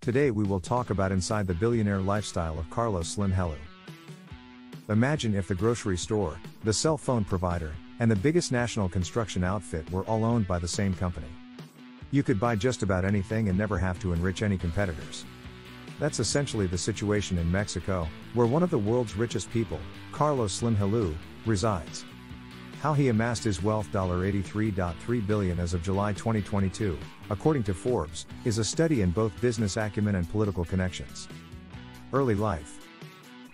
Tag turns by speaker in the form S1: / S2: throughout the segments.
S1: Today we will talk about inside the billionaire lifestyle of Carlos Slim Helu. Imagine if the grocery store, the cell phone provider, and the biggest national construction outfit were all owned by the same company. You could buy just about anything and never have to enrich any competitors. That's essentially the situation in Mexico, where one of the world's richest people, Carlos Slim Helu, resides. How he amassed his wealth $83.3 billion as of July 2022, according to Forbes, is a study in both business acumen and political connections. Early life.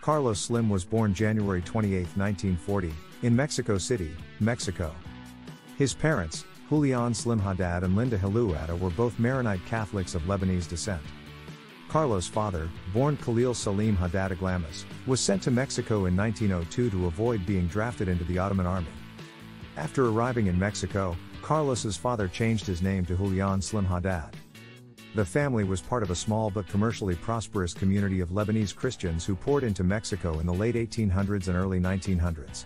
S1: Carlos Slim was born January 28, 1940, in Mexico City, Mexico. His parents, Julian Slim Haddad and Linda Helu Atta, were both Maronite Catholics of Lebanese descent. Carlos' father, born Khalil Salim Haddad Aglamas, was sent to Mexico in 1902 to avoid being drafted into the Ottoman army. After arriving in Mexico, Carlos's father changed his name to Julian Slim Haddad. The family was part of a small but commercially prosperous community of Lebanese Christians who poured into Mexico in the late 1800s and early 1900s.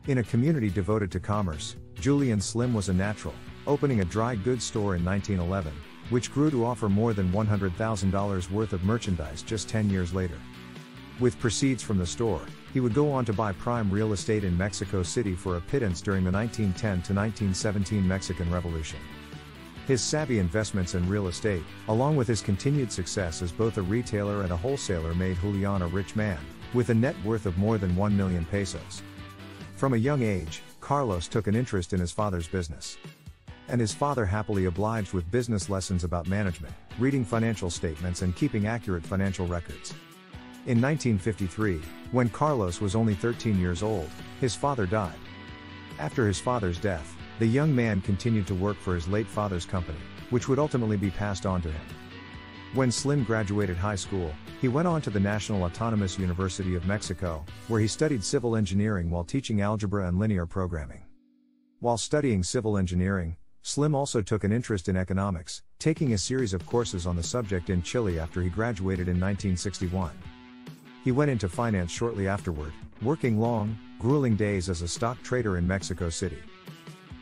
S1: In a community devoted to commerce, Julian Slim was a natural, opening a dry goods store in 1911, which grew to offer more than $100,000 worth of merchandise just 10 years later. With proceeds from the store, he would go on to buy prime real estate in Mexico City for a pittance during the 1910 to 1917 Mexican Revolution. His savvy investments in real estate, along with his continued success as both a retailer and a wholesaler, made Julian a rich man, with a net worth of more than 1 million pesos. From a young age, Carlos took an interest in his father's business. And his father happily obliged with business lessons about management, reading financial statements and keeping accurate financial records. In 1953, when Carlos was only 13 years old, his father died. After his father's death, the young man continued to work for his late father's company, which would ultimately be passed on to him. When Slim graduated high school, he went on to the National Autonomous University of Mexico, where he studied civil engineering while teaching algebra and linear programming. While studying civil engineering, Slim also took an interest in economics, taking a series of courses on the subject in Chile after he graduated in 1961. He went into finance shortly afterward, working long, grueling days as a stock trader in Mexico City.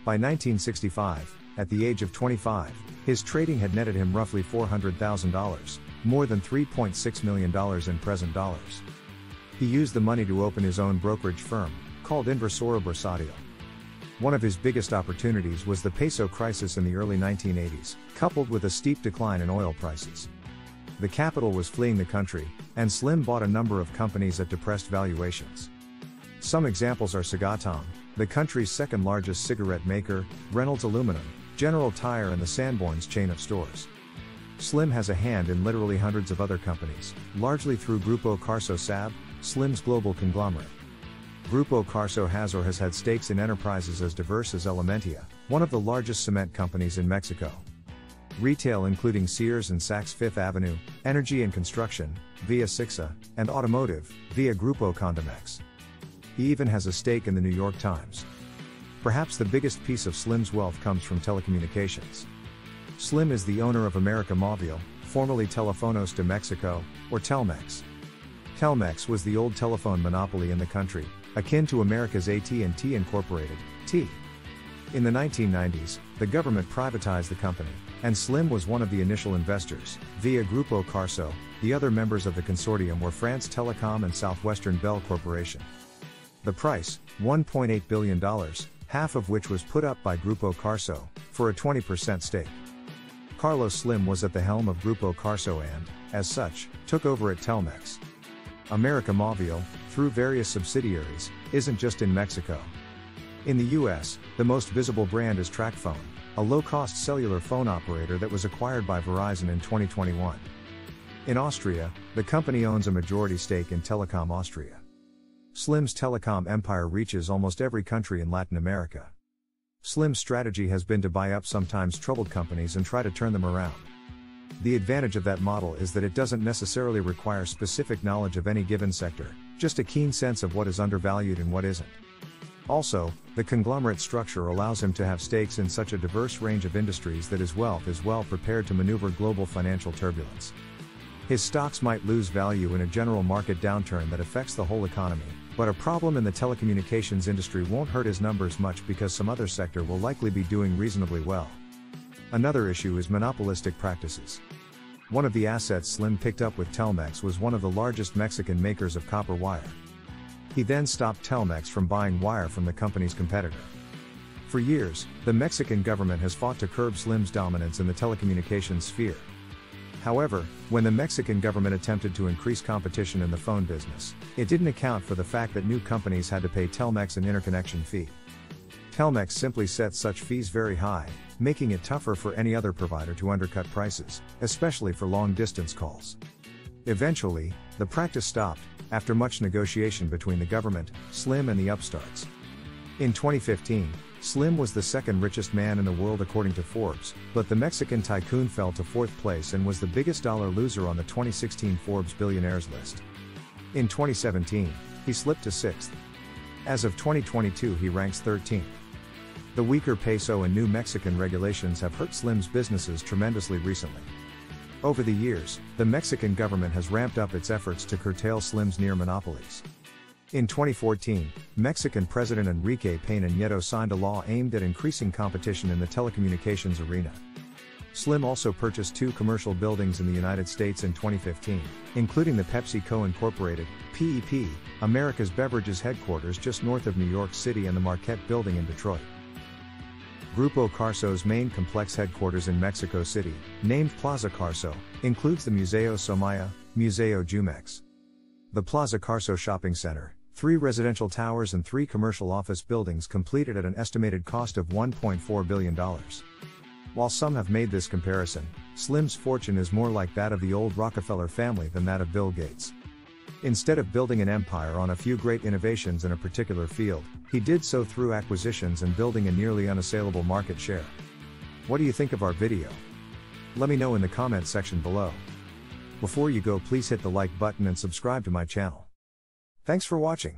S1: By 1965, at the age of 25, his trading had netted him roughly $400,000, more than $3.6 million in present dollars. He used the money to open his own brokerage firm, called Inversora Bursátil. One of his biggest opportunities was the peso crisis in the early 1980s, coupled with a steep decline in oil prices. The capital was fleeing the country, and Slim bought a number of companies at depressed valuations. Some examples are Sagatom, the country's second largest cigarette maker, Reynolds Aluminum, General Tire, and the Sanborns chain of stores. Slim has a hand in literally hundreds of other companies, largely through Grupo Carso SAB, Slim's global conglomerate. Grupo Carso has or has had stakes in enterprises as diverse as Elementia, one of the largest cement companies in Mexico. Retail including Sears and Saks Fifth Avenue, energy and construction, via Sixa, and automotive, via Grupo Condomex. He even has a stake in the New York Times. Perhaps the biggest piece of Slim's wealth comes from telecommunications. Slim is the owner of America Móvil, formerly Telefonos de Mexico, or Telmex. Telmex was the old telephone monopoly in the country, akin to America's AT&T Incorporated, T. In the 1990s, the government privatized the company, and Slim was one of the initial investors, via Grupo Carso. The other members of the consortium were France Telecom and Southwestern Bell Corporation. The price, $1.8 billion, half of which was put up by Grupo Carso, for a 20% stake. Carlos Slim was at the helm of Grupo Carso and, as such, took over at Telmex. America Móvil, through various subsidiaries, isn't just in Mexico. In the US, the most visible brand is TracFone, a low-cost cellular phone operator that was acquired by Verizon in 2021. In Austria, the company owns a majority stake in Telekom Austria. Slim's telecom empire reaches almost every country in Latin America. Slim's strategy has been to buy up sometimes troubled companies and try to turn them around. The advantage of that model is that it doesn't necessarily require specific knowledge of any given sector, just a keen sense of what is undervalued and what isn't. Also, the conglomerate structure allows him to have stakes in such a diverse range of industries that his wealth is well prepared to maneuver global financial turbulence. His stocks might lose value in a general market downturn that affects the whole economy, but a problem in the telecommunications industry won't hurt his numbers much because some other sector will likely be doing reasonably well. Another issue is monopolistic practices. One of the assets Slim picked up with Telmex was one of the largest Mexican makers of copper wire. He then stopped Telmex from buying wire from the company's competitor. For years, the Mexican government has fought to curb Slim's dominance in the telecommunications sphere. However, when the Mexican government attempted to increase competition in the phone business, it didn't account for the fact that new companies had to pay Telmex an interconnection fee. Telmex simply set such fees very high, making it tougher for any other provider to undercut prices, especially for long-distance calls. Eventually, the practice stopped, after much negotiation between the government, Slim and the upstarts. In 2015, Slim was the second richest man in the world according to Forbes, but the Mexican tycoon fell to fourth place and was the biggest dollar loser on the 2016 Forbes Billionaires list. In 2017, he slipped to sixth. As of 2022, he ranks 13th. The weaker peso and new Mexican regulations have hurt Slim's businesses tremendously recently. Over the years, the Mexican government has ramped up its efforts to curtail Slim's near monopolies. In 2014, Mexican President Enrique Peña Nieto signed a law aimed at increasing competition in the telecommunications arena. Slim also purchased 2 commercial buildings in the United States in 2015, including the PepsiCo Incorporated, PEP, America's Beverages headquarters just north of New York City, and the Marquette Building in Detroit. Grupo Carso's main complex headquarters in Mexico City, named Plaza Carso, includes the Museo Somaya, Museo Jumex. The Plaza Carso shopping center, 3 residential towers and 3 commercial office buildings completed at an estimated cost of $1.4 billion. While some have made this comparison, Slim's fortune is more like that of the old Rockefeller family than that of Bill Gates. Instead of building an empire on a few great innovations in a particular field, he did so through acquisitions and building a nearly unassailable market share. What do you think of our video? Let me know in the comments section below. Before you go, please hit the like button and subscribe to my channel. Thanks for watching.